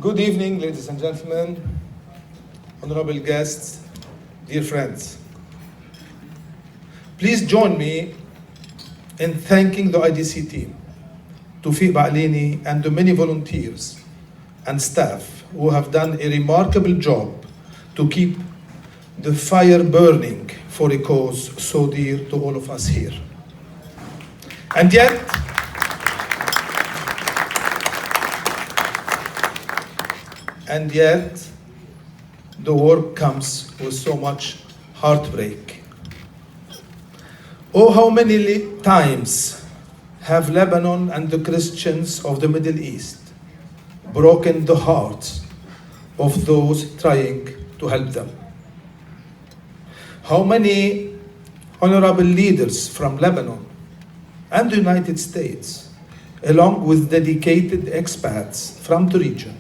Good evening, ladies and gentlemen, honorable guests, dear friends. Please join me in thanking the IDC team, Tawfiq Ba'alini, and the many volunteers and staff who have done a remarkable job to keep the fire burning for a cause so dear to all of us here. And yet, the work comes with so much heartbreak. Oh, how many times have Lebanon and the Christians of the Middle East broken the hearts of those trying to help them? How many honorable leaders from Lebanon and the United States, along with dedicated expats from the region,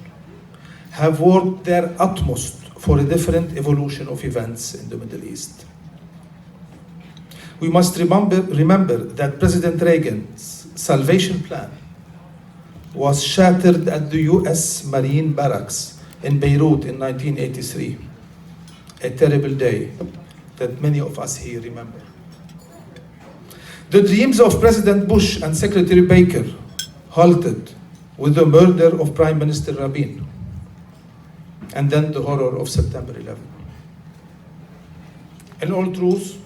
have worked their utmost for a different evolution of events in the Middle East. We must remember that President Reagan's Salvation Plan was shattered at the US Marine Barracks in Beirut in 1983, a terrible day that many of us here remember. The dreams of President Bush and Secretary Baker halted with the murder of Prime Minister Rabin, and then the horror of September 11. In all truth,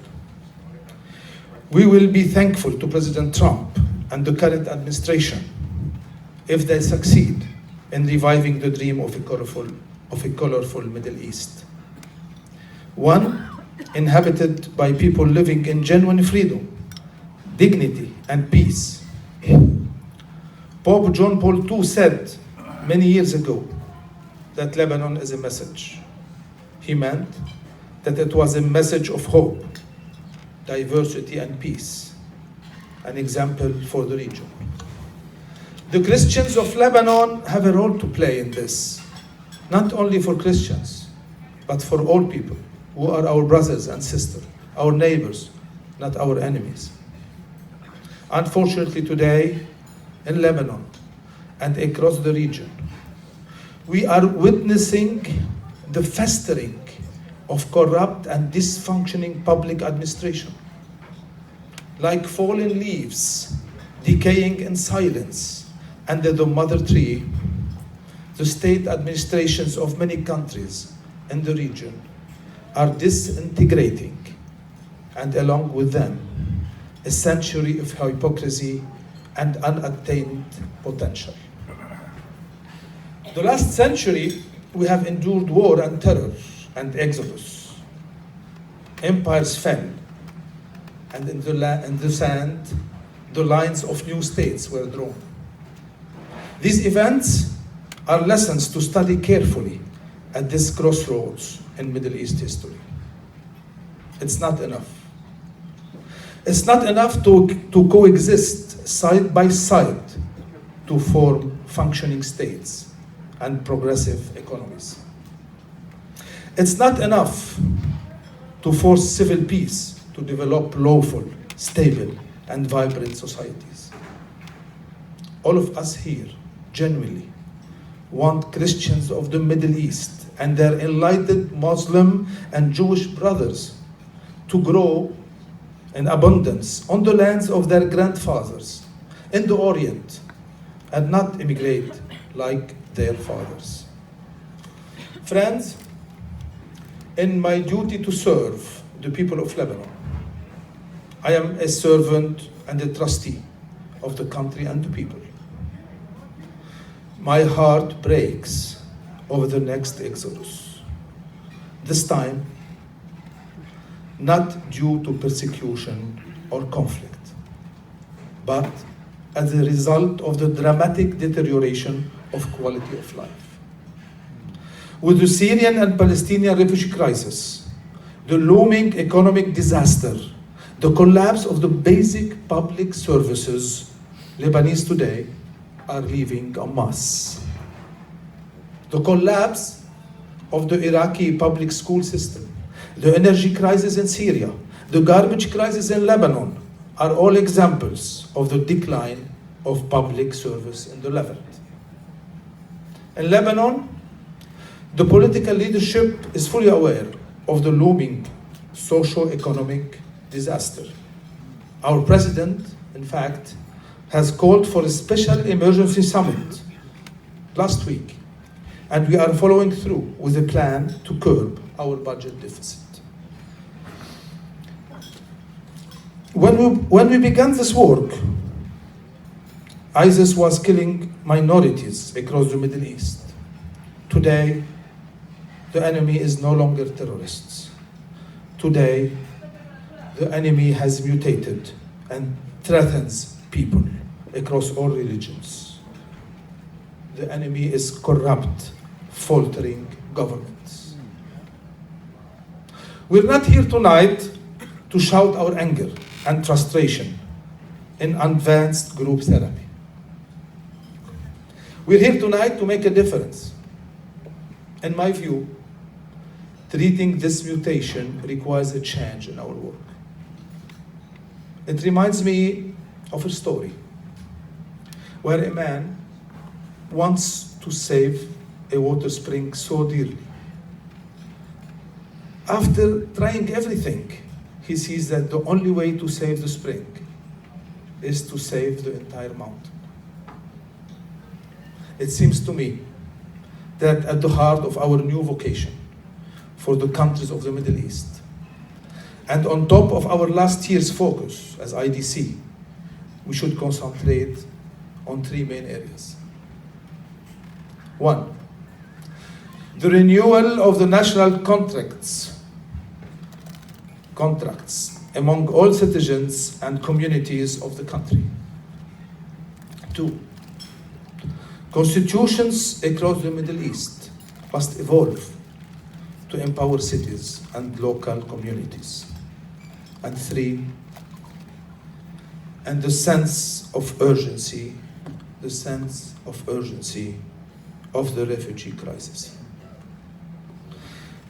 we will be thankful to President Trump and the current administration if they succeed in reviving the dream of a colorful Middle East. One inhabited by people living in genuine freedom, dignity, and peace. Pope John Paul II said many years ago that Lebanon is a message. He meant that it was a message of hope, diversity, and peace, an example for the region. The Christians of Lebanon have a role to play in this, not only for Christians, but for all people who are our brothers and sisters, our neighbors, not our enemies. Unfortunately, today in Lebanon and across the region, we are witnessing the festering of corrupt and dysfunctioning public administration. Like fallen leaves decaying in silence under the mother tree, the state administrations of many countries in the region are disintegrating, and along with them, a century of hypocrisy and unattained potential. The last century, we have endured war and terror and exodus. Empires fell, and in the sand, the lines of new states were drawn. These events are lessons to study carefully at this crossroads in Middle East history. It's not enough. It's not enough to coexist side by side to form functioning states and progressive economies. It's not enough to force civil peace to develop lawful, stable, and vibrant societies. All of us here genuinely want Christians of the Middle East and their enlightened Muslim and Jewish brothers to grow in abundance on the lands of their grandfathers in the Orient and not immigrate like their fathers. Friends, in my duty to serve the people of Lebanon, I am a servant and a trustee of the country and the people. My heart breaks over the next exodus. This time, not due to persecution or conflict, but as a result of the dramatic deterioration of quality of life. With the Syrian and Palestinian refugee crisis, the looming economic disaster, the collapse of the basic public services, Lebanese today are living en masse. The collapse of the Iraqi public school system, the energy crisis in Syria, the garbage crisis in Lebanon are all examples of the decline of public service in the Levant. In Lebanon, the political leadership is fully aware of the looming socio-economic disaster. Our president, in fact, has called for a special emergency summit last week, and we are following through with a plan to curb our budget deficit. When we began this work, ISIS was killing minorities across the Middle East. Today, the enemy is no longer terrorists. Today, the enemy has mutated and threatens people across all religions. The enemy is corrupt, faltering governments. We're not here tonight to shout our anger and frustration in advanced group therapy. We're here tonight to make a difference. In my view, treating this mutation requires a change in our work. It reminds me of a story where a man wants to save a water spring so dearly. After trying everything, he sees that the only way to save the spring is to save the entire mountain. It seems to me that at the heart of our new vocation for the countries of the Middle East, and on top of our last year's focus as IDC, we should concentrate on three main areas. One, the renewal of the national contracts among all citizens and communities of the country. Two, constitutions across the Middle East must evolve to empower cities and local communities. And three, and the sense of urgency of the refugee crisis.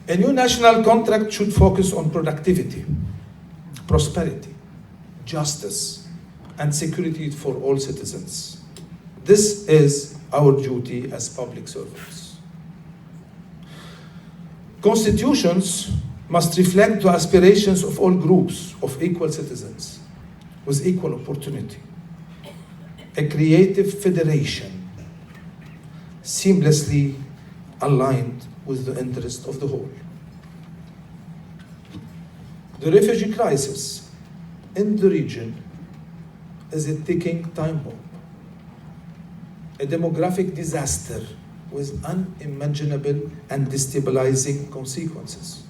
A new national contract should focus on productivity, prosperity, justice, and security for all citizens. This is our duty as public servants. Constitutions must reflect the aspirations of all groups of equal citizens with equal opportunity. A creative federation seamlessly aligned with the interest of the whole. The refugee crisis in the region is a ticking time bomb, a demographic disaster with unimaginable and destabilizing consequences.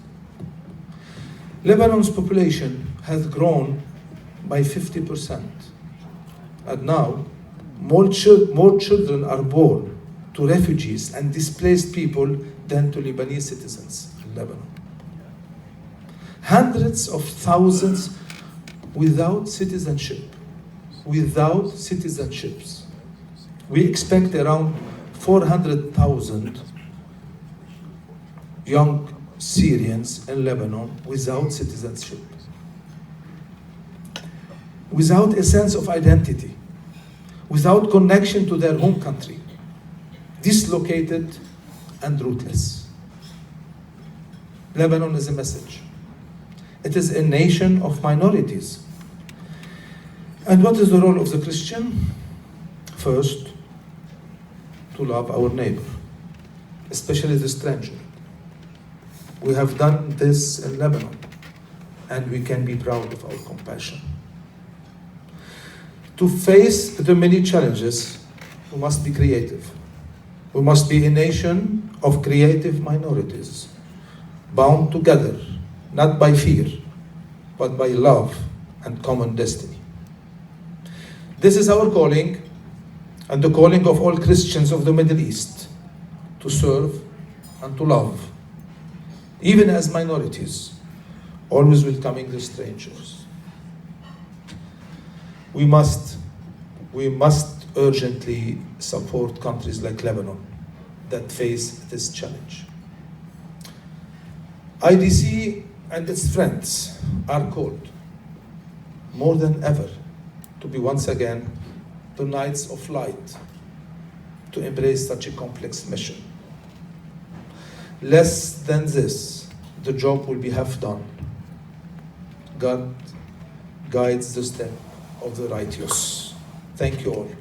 Lebanon's population has grown by 50%, and now more children are born to refugees and displaced people than to Lebanese citizens in Lebanon. Hundreds of thousands without citizenships. We expect around 400,000 young Syrians in Lebanon without citizenship, without a sense of identity, without connection to their home country, dislocated and rootless. Lebanon is a message. It is a nation of minorities. And what is the role of the Christian? First, to love our neighbor, especially the stranger. We have done this in Lebanon, and we can be proud of our compassion. To face the many challenges, we must be creative. We must be a nation of creative minorities, bound together, not by fear, but by love and common destiny. This is our calling, and the calling of all Christians of the Middle East, to serve and to love, even as minorities, always welcoming the strangers. We must urgently support countries like Lebanon that face this challenge. IDC and its friends are called more than ever to be once again the knights of light to embrace such a complex mission. Less than this, the job will be half done. God guides the step of the righteous. Thank you all.